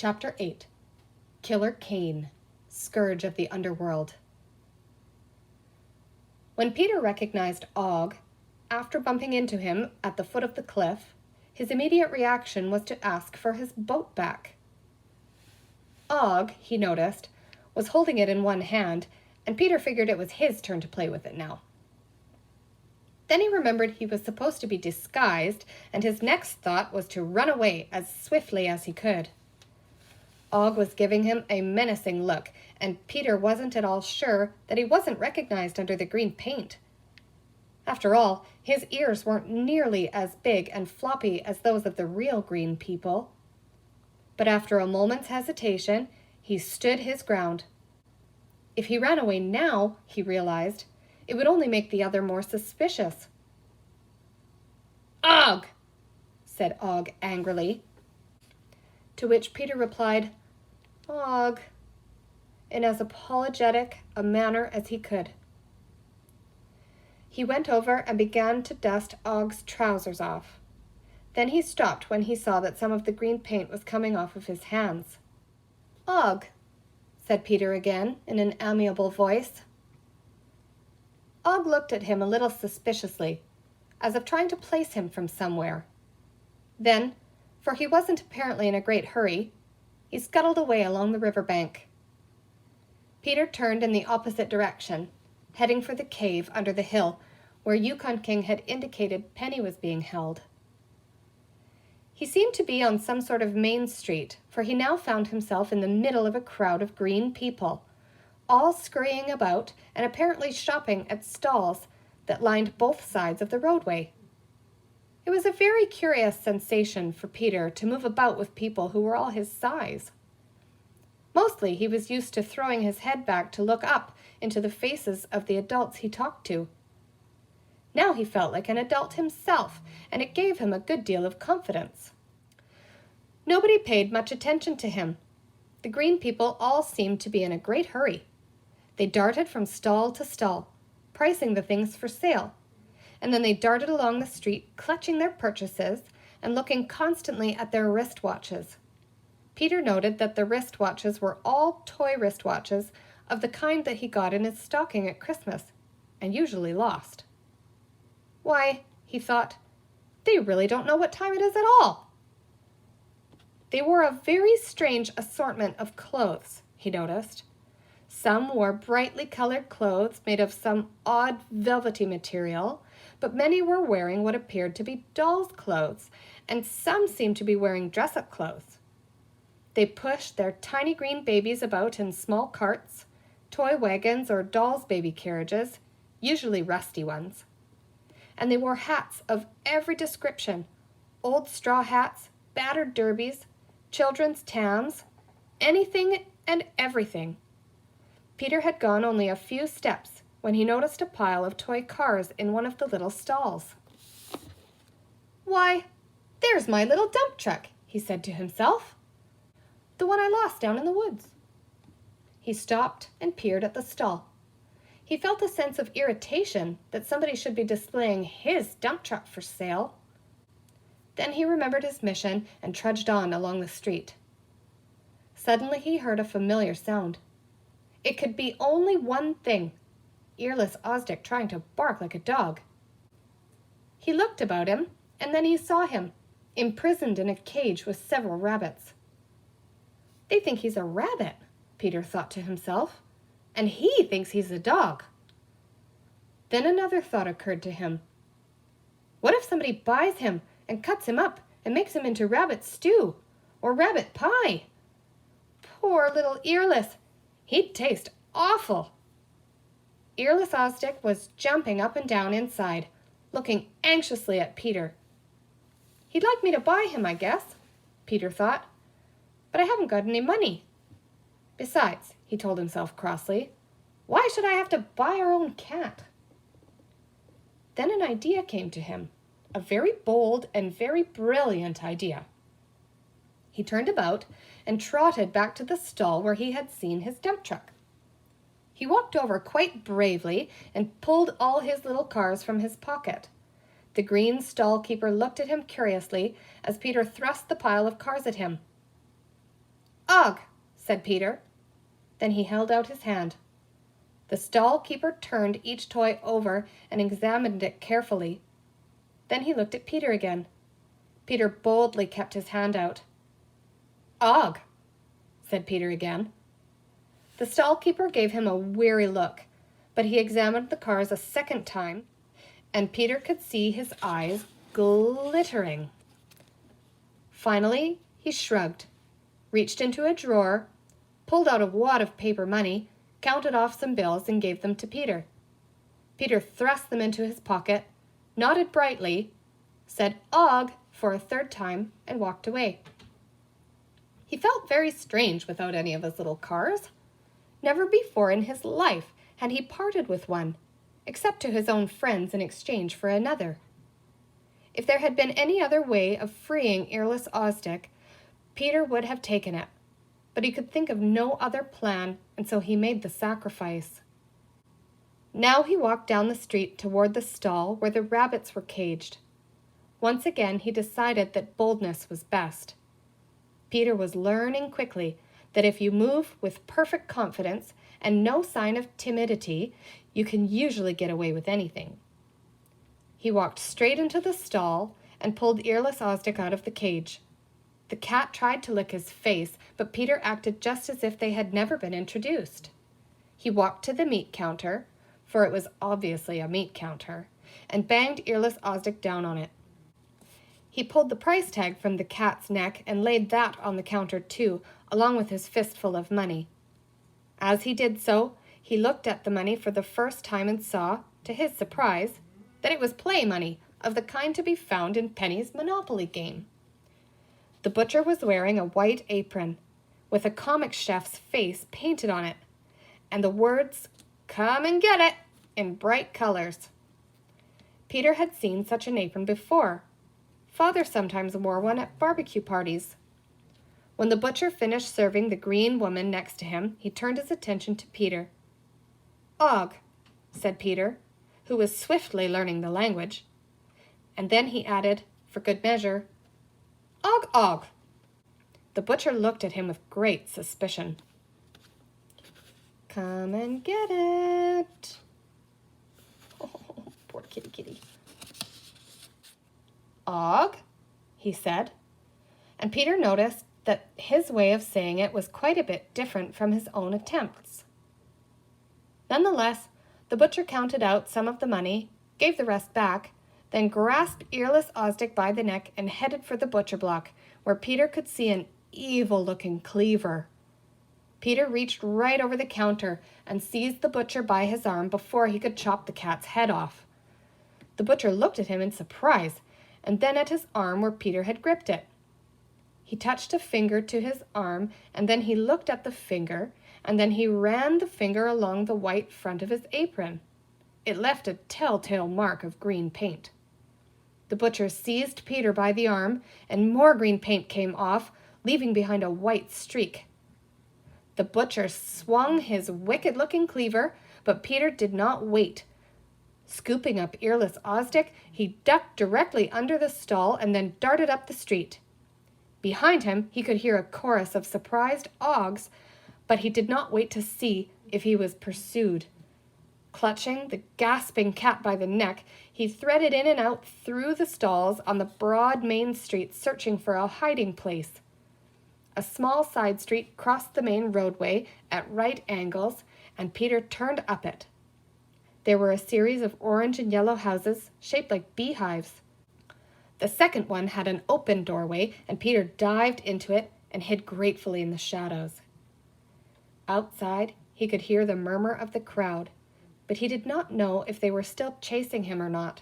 Chapter 8. Killer Kane, Scourge of the Underworld. When Peter recognized Og, after bumping into him at the foot of the cliff, his immediate reaction was to ask for his boat back. Og, he noticed, was holding it in one hand, and Peter figured it was his turn to play with it now. Then he remembered he was supposed to be disguised, and his next thought was to run away as swiftly as he could. Og was giving him a menacing look, and Peter wasn't at all sure that he wasn't recognized under the green paint. After all, his ears weren't nearly as big and floppy as those of the real green people. But after a moment's hesitation, he stood his ground. If he ran away now, he realized, it would only make the other more suspicious. "Og!" said Og angrily. To which Peter replied, "Og," in as apologetic a manner as he could. He went over and began to dust Og's trousers off. Then he stopped when he saw that some of the green paint was coming off of his hands. "Og," said Peter again in an amiable voice. Og looked at him a little suspiciously, as if trying to place him from somewhere. Then, for he wasn't apparently in a great hurry, he scuttled away along the river bank. Peter turned in the opposite direction, heading for the cave under the hill where Yukon King had indicated Penny was being held. He seemed to be on some sort of main street, for he now found himself in the middle of a crowd of green people, all scurrying about and apparently shopping at stalls that lined both sides of the roadway. It was a very curious sensation for Peter to move about with people who were all his size. Mostly he was used to throwing his head back to look up into the faces of the adults he talked to. Now he felt like an adult himself, and it gave him a good deal of confidence. Nobody paid much attention to him. The green people all seemed to be in a great hurry. They darted from stall to stall, pricing the things for sale, and then they darted along the street, clutching their purchases and looking constantly at their wristwatches. Peter noted that the wristwatches were all toy wristwatches of the kind that he got in his stocking at Christmas, and usually lost. Why, he thought, they really don't know what time it is at all. They wore a very strange assortment of clothes, he noticed. Some wore brightly colored clothes made of some odd velvety material, but many were wearing what appeared to be dolls' clothes, and some seemed to be wearing dress-up clothes. They pushed their tiny green babies about in small carts, toy wagons, or dolls' baby carriages, usually rusty ones. And they wore hats of every description, old straw hats, battered derbies, children's tams, anything and everything. Peter had gone only a few steps when he noticed a pile of toy cars in one of the little stalls. "Why, there's my little dump truck," he said to himself. "The one I lost down in the woods." He stopped and peered at the stall. He felt a sense of irritation that somebody should be displaying his dump truck for sale. Then he remembered his mission and trudged on along the street. Suddenly he heard a familiar sound. It could be only one thing: earless Osdick trying to bark like a dog. He looked about him, and then he saw him, imprisoned in a cage with several rabbits. "They think he's a rabbit," Peter thought to himself, "and he thinks he's a dog." Then another thought occurred to him. What if somebody buys him and cuts him up and makes him into rabbit stew or rabbit pie? Poor little Earless! He'd taste awful. Earless Osdick was jumping up and down inside, looking anxiously at Peter. "He'd like me to buy him, I guess," Peter thought, "but I haven't got any money. Besides," he told himself crossly, "why should I have to buy our own cat?" Then an idea came to him, a very bold and very brilliant idea. He turned about and trotted back to the stall where he had seen his dump truck. He walked over quite bravely and pulled all his little cars from his pocket. The green stall keeper looked at him curiously as Peter thrust the pile of cars at him. Og, said Peter. Then he held out his hand. The stall keeper turned each toy over and examined it carefully. Then he looked at Peter again. Peter boldly kept his hand out. Og, said Peter again. The stall keeper gave him a weary look, but he examined the cars a second time, and Peter could see his eyes glittering. Finally, he shrugged, reached into a drawer, pulled out a wad of paper money, counted off some bills, and gave them to Peter. Peter thrust them into his pocket, nodded brightly, said Og for a third time, and walked away. He felt very strange without any of his little cars. Never before in his life had he parted with one, except to his own friends in exchange for another. If there had been any other way of freeing earless Osdick, Peter would have taken it, but he could think of no other plan, and so he made the sacrifice. Now he walked down the street toward the stall where the rabbits were caged. Once again he decided that boldness was best. Peter was learning quickly that if you move with perfect confidence and no sign of timidity, you can usually get away with anything. He walked straight into the stall and pulled earless Osdick out of the cage. The cat tried to lick his face, but Peter acted just as if they had never been introduced. He walked to the meat counter, for it was obviously a meat counter, and banged earless Osdick down on it. He pulled the price tag from the cat's neck and laid that on the counter too, along with his fistful of money. As he did so, he looked at the money for the first time and saw, to his surprise, that it was play money of the kind to be found in Penny's Monopoly game. The butcher was wearing a white apron, with a comic chef's face painted on it, and the words, "Come and get it," in bright colors. Peter had seen such an apron before. Father sometimes wore one at barbecue parties. When the butcher finished serving the green woman next to him, he turned his attention to Peter. Og, said Peter, who was swiftly learning the language. And then he added, for good measure, Og, Og. The butcher looked at him with great suspicion. Come and get it. Oh, poor kitty kitty. Og, he said, and Peter noticed that his way of saying it was quite a bit different from his own attempts. Nonetheless, the butcher counted out some of the money, gave the rest back, then grasped earless Osdick by the neck and headed for the butcher block, where Peter could see an evil-looking cleaver. Peter reached right over the counter and seized the butcher by his arm before he could chop the cat's head off. The butcher looked at him in surprise, and then at his arm where Peter had gripped it. He touched a finger to his arm, and then he looked at the finger, and then he ran the finger along the white front of his apron. It left a telltale mark of green paint. The butcher seized Peter by the arm, and more green paint came off, leaving behind a white streak. The butcher swung his wicked-looking cleaver, but Peter did not wait. Scooping up earless Osdick, he ducked directly under the stall and then darted up the street. Behind him, he could hear a chorus of surprised Ogs, but he did not wait to see if he was pursued. Clutching the gasping cat by the neck, he threaded in and out through the stalls on the broad main street, searching for a hiding place. A small side street crossed the main roadway at right angles, and Peter turned up it. There were a series of orange and yellow houses shaped like beehives. The second one had an open doorway, and Peter dived into it and hid gratefully in the shadows. Outside, he could hear the murmur of the crowd, but he did not know if they were still chasing him or not.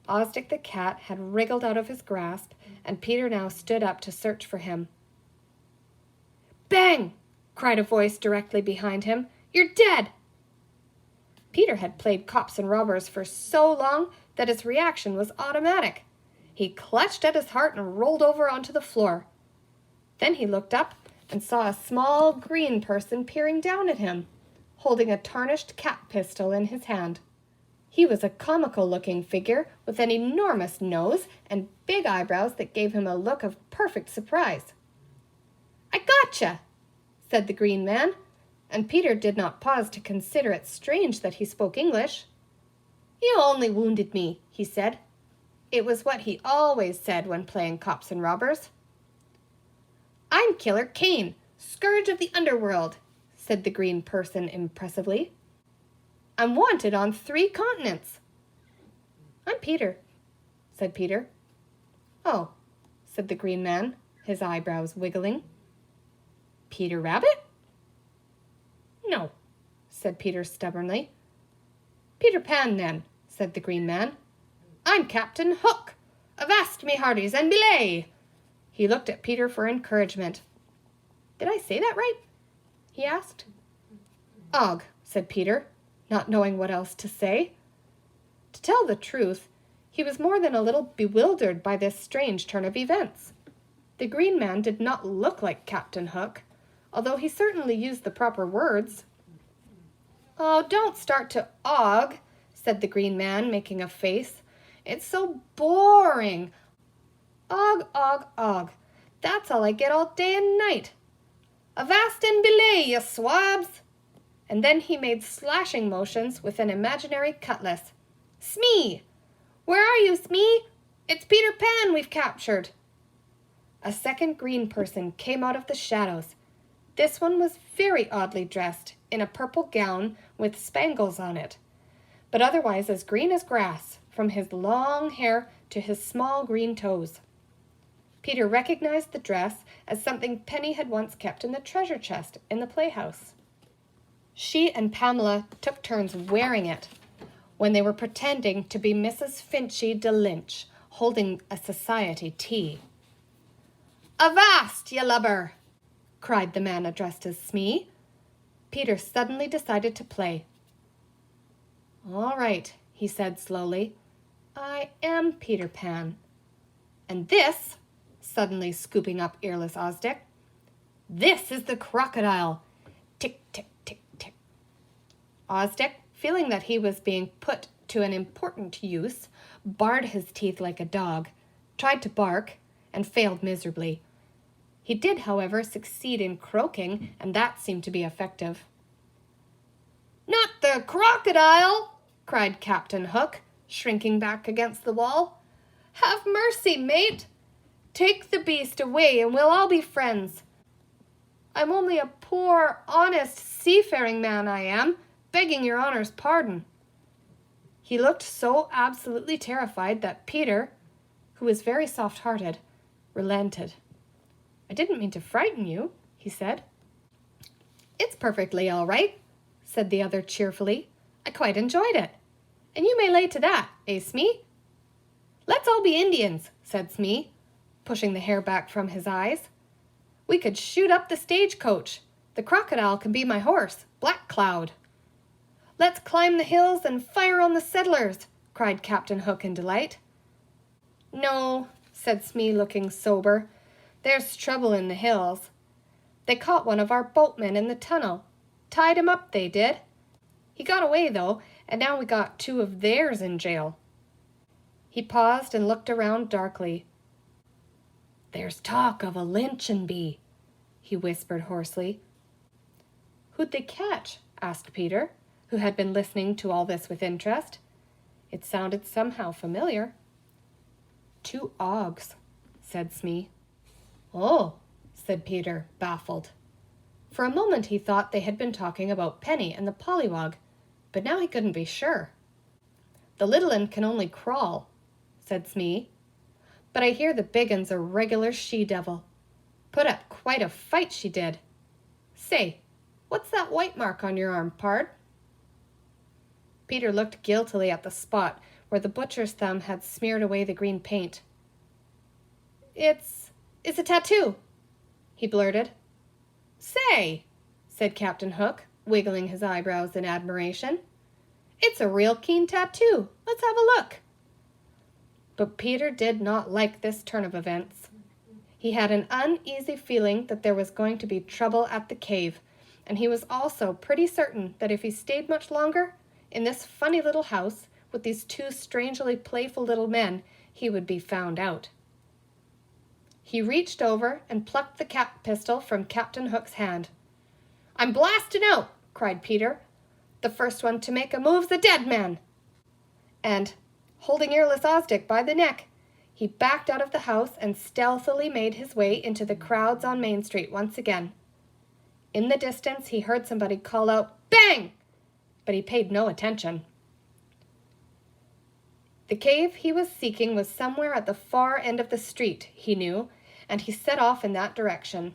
Osdick the cat had wriggled out of his grasp, and Peter now stood up to search for him. "Bang!" cried a voice directly behind him. "You're dead!" Peter had played cops and robbers for so long that his reaction was automatic. He clutched at his heart and rolled over onto the floor. Then he looked up and saw a small green person peering down at him, holding a tarnished cat pistol in his hand. He was a comical-looking figure with an enormous nose and big eyebrows that gave him a look of perfect surprise. "I got Gotcha, said the green man, and Peter did not pause to consider it strange that he spoke English. You only wounded me, he said. It was what he always said when playing cops and robbers. I'm Killer Kane, Scourge of the Underworld, said the green person impressively. I'm wanted on 3 continents. I'm Peter, said Peter. Oh, said the green man, his eyebrows wiggling. Peter Rabbit? No, said Peter stubbornly. Peter Pan, then, said the green man. I'm Captain Hook. Avast me hearties and belay. He looked at Peter for encouragement. Did I say that right? He asked. Og, said Peter, not knowing what else to say. To tell the truth, he was more than a little bewildered by this strange turn of events. The green man did not look like Captain Hook, although he certainly used the proper words. Oh, don't start to Og, said the green man, making a face. It's so boring. Og, og, og. That's all I get all day and night. Avast and belay, you swabs! And then he made slashing motions with an imaginary cutlass. Smee! Where are you, Smee? It's Peter Pan we've captured. A second green person came out of the shadows. This one was very oddly dressed in a purple gown with spangles on it, but otherwise as green as grass, from his long hair to his small green toes. Peter recognized the dress as something Penny had once kept in the treasure chest in the playhouse. She and Pamela took turns wearing it when they were pretending to be Mrs. Finchy de Lynch, holding a society tea. Avast, ye lubber! Cried the man addressed as Smee. Peter suddenly decided to play. All right, he said slowly. I am Peter Pan. And this, suddenly scooping up earless Osdick, this is the Crocodile. Tick, tick, tick, tick. Osdick, feeling that he was being put to an important use, bared his teeth like a dog, tried to bark, and failed miserably. He did, however, succeed in croaking, and that seemed to be effective. Not the crocodile! Cried Captain Hook, shrinking back against the wall. Have mercy, mate! Take the beast away and we'll all be friends. I'm only a poor, honest, seafaring man, I am, begging your honor's pardon. He looked so absolutely terrified that Peter, who was very soft-hearted, relented. I didn't mean to frighten you, he said. It's perfectly all right, said the other cheerfully. I quite enjoyed it. And you may lay to that, eh, Smee? Let's all be Indians, said Smee, pushing the hair back from his eyes. We could shoot up the stagecoach. The crocodile can be my horse, Black Cloud. Let's climb the hills and fire on the settlers, cried Captain Hook in delight. No, said Smee, looking sober. There's trouble in the hills. They caught one of our boatmen in the tunnel. Tied him up, they did. He got away, though, and now we got 2 of theirs in jail. He paused and looked around darkly. There's talk of a lynching bee, he whispered hoarsely. Who'd they catch? Asked Peter, who had been listening to all this with interest. It sounded somehow familiar. 2 Ogs, said Smee. Oh, said Peter, baffled. For a moment he thought they had been talking about Penny and the pollywog, but now he couldn't be sure. The little un can only crawl, said Smee, but I hear the big un's a regular she-devil. Put up quite a fight, she did. Say, what's that white mark on your arm, pard? Peter looked guiltily at the spot where the butcher's thumb had smeared away the green paint. It's a tattoo, he blurted. Say, said Captain Hook, wiggling his eyebrows in admiration. It's a real keen tattoo. Let's have a look. But Peter did not like this turn of events. He had an uneasy feeling that there was going to be trouble at the cave, and he was also pretty certain that if he stayed much longer in this funny little house with these 2 strangely playful little men, he would be found out. He reached over and plucked the cap pistol from Captain Hook's hand. "I'm blasting out!" cried Peter. "The first one to make a move's a dead man!" And, holding Earless Osdick by the neck, he backed out of the house and stealthily made his way into the crowds on Main Street once again. In the distance, he heard somebody call out, "Bang!" but he paid no attention. The cave he was seeking was somewhere at the far end of the street, he knew, and he set off in that direction.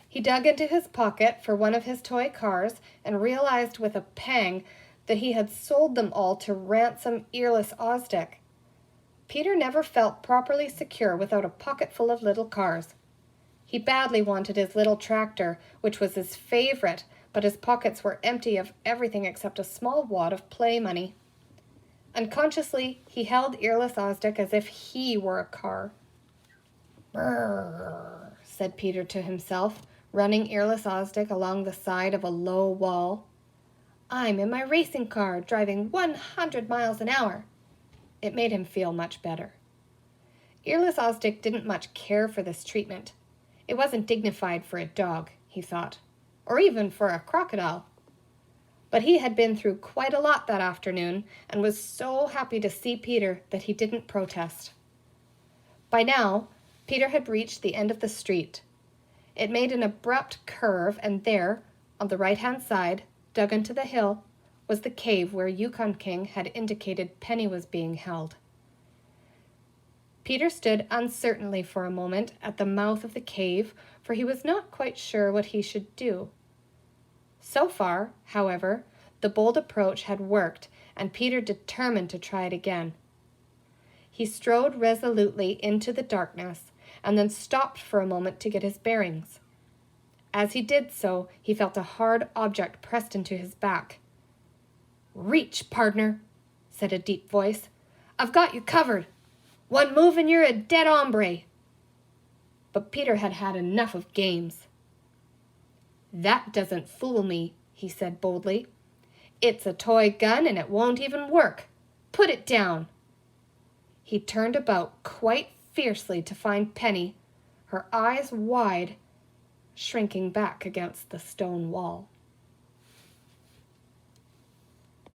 He dug into his pocket for one of his toy cars and realized with a pang that he had sold them all to ransom Earless Osdick. Peter never felt properly secure without a pocket full of little cars. He badly wanted his little tractor, which was his favorite, but his pockets were empty of everything except a small wad of play money. Unconsciously, he held Earless Osdick as if he were a car. "Brrr," said Peter to himself, running Earless Osdick along the side of a low wall. "I'm in my racing car, driving 100 miles an hour." It made him feel much better. Earless Osdick didn't much care for this treatment. It wasn't dignified for a dog, he thought, or even for a crocodile. But he had been through quite a lot that afternoon and was so happy to see Peter that he didn't protest. By now, Peter had reached the end of the street. It made an abrupt curve, and there, on the right-hand side, dug into the hill, was the cave where Yukon King had indicated Penny was being held. Peter stood uncertainly for a moment at the mouth of the cave, for he was not quite sure what he should do. So far, however, the bold approach had worked, and Peter determined to try it again. He strode resolutely into the darkness, and then stopped for a moment to get his bearings. As he did so, he felt a hard object pressed into his back. "Reach, partner," said a deep voice. "I've got you covered. One move and you're a dead hombre." But Peter had had enough of games. "That doesn't fool me," he said boldly. "It's a toy gun and it won't even work. Put it down." He turned about quite fiercely to find Penny, her eyes wide, shrinking back against the stone wall.